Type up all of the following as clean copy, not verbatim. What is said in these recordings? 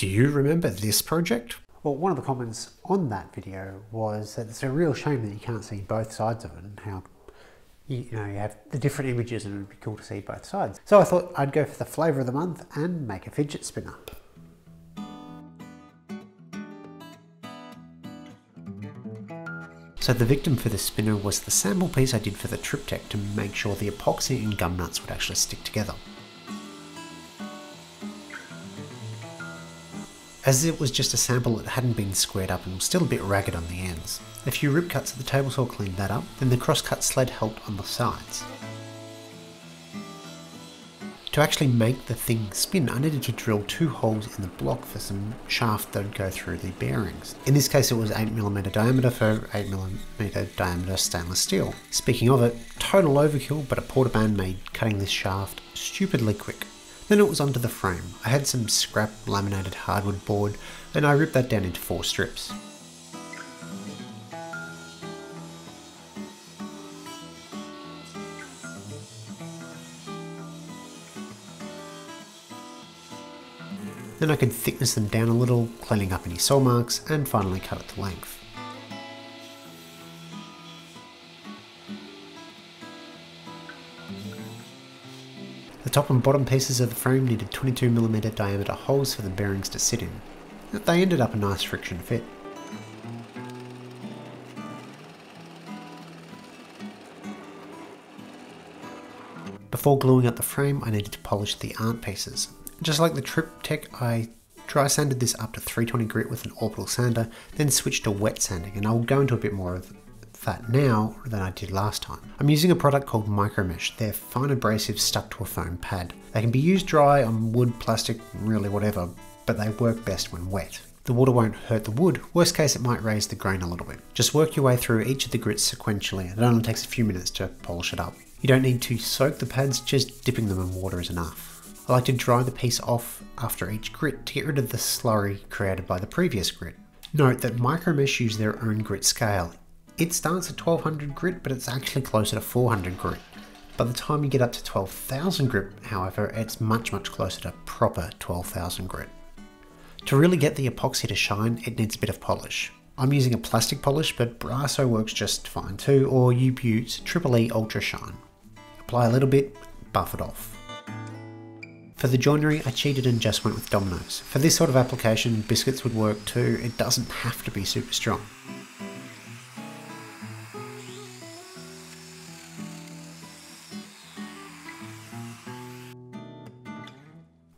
Do you remember this project? Well, one of the comments on that video was that it's a real shame that you can't see both sides of it and how you have the different images and it would be cool to see both sides. So I thought I'd go for the flavour of the month and make a fidget spinner. So the victim for the spinner was the sample piece I did for the Triptech to make sure the epoxy and gum nuts would actually stick together. As it was just a sample, it hadn't been squared up and was still a bit ragged on the ends. A few rip cuts at the table saw cleaned that up, then the cross-cut sled helped on the sides. To actually make the thing spin, I needed to drill 2 holes in the block for some shaft that would go through the bearings. In this case it was 8mm diameter for 8mm diameter stainless steel. Speaking of it, total overkill, but a Portaband made cutting this shaft stupidly quick. Then it was onto the frame. I had some scrap laminated hardwood board and I ripped that down into 4 strips. Then I could thickness them down a little, cleaning up any saw marks, and finally cut it to length. The top and bottom pieces of the frame needed 22mm diameter holes for the bearings to sit in. They ended up a nice friction fit. Before gluing up the frame, I needed to polish the arm pieces. Just like the Triptech, I dry sanded this up to 320 grit with an orbital sander, then switched to wet sanding, and I'll go into a bit more of that now than I did last time. I'm using a product called Micromesh. They're fine abrasives stuck to a foam pad. They can be used dry on wood, plastic, really whatever, but they work best when wet. The water won't hurt the wood. Worst case, it might raise the grain a little bit. Just work your way through each of the grits sequentially, and it only takes a few minutes to polish it up. You don't need to soak the pads, just dipping them in water is enough. I like to dry the piece off after each grit to get rid of the slurry created by the previous grit. Note that Micromesh use their own grit scale. It starts at 1200 grit, but it's actually closer to 400 grit. By the time you get up to 12,000 grit, however, it's much closer to proper 12,000 grit. To really get the epoxy to shine, it needs a bit of polish. I'm using a plastic polish, but Brasso works just fine too, or U-Butte's Triple E Ultra Shine. Apply a little bit, buff it off. For the joinery, I cheated and just went with Dominoes. For this sort of application, biscuits would work too. It doesn't have to be super strong.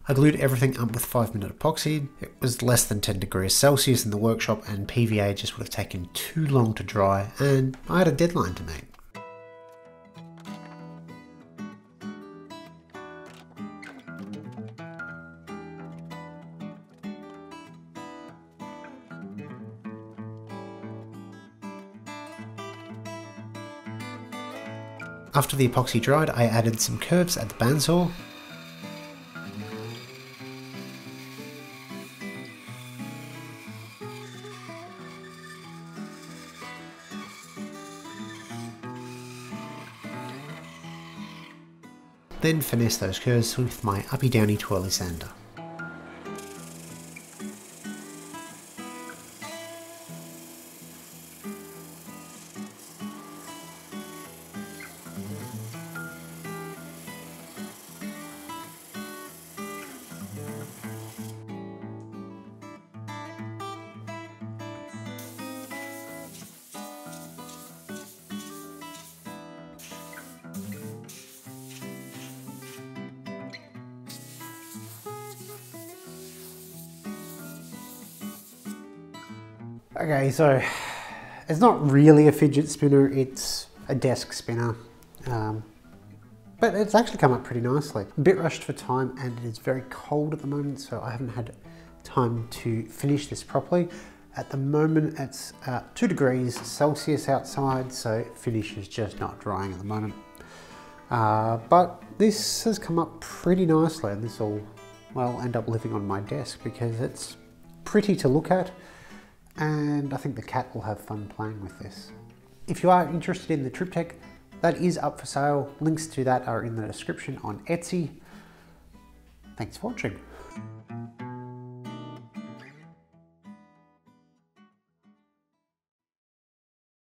I glued everything up with 5-minute epoxy. It was less than 10 degrees Celsius in the workshop and PVA just would have taken too long to dry, and I had a deadline to meet. After the epoxy dried, I added some curves at the bandsaw. Then finesse those curves with my uppy downy twirly sander. Okay, so it's not really a fidget spinner, it's a desk spinner, but it's actually come up pretty nicely. A bit rushed for time and it is very cold at the moment, so I haven't had time to finish this properly. At the moment it's 2 degrees Celsius outside, so finish is just not drying at the moment. But this has come up pretty nicely, and this will, well, end up living on my desk because it's pretty to look at. And I think the cat will have fun playing with this. If you are interested in the Triptech, that is up for sale. Links to that are in the description on Etsy. Thanks for watching.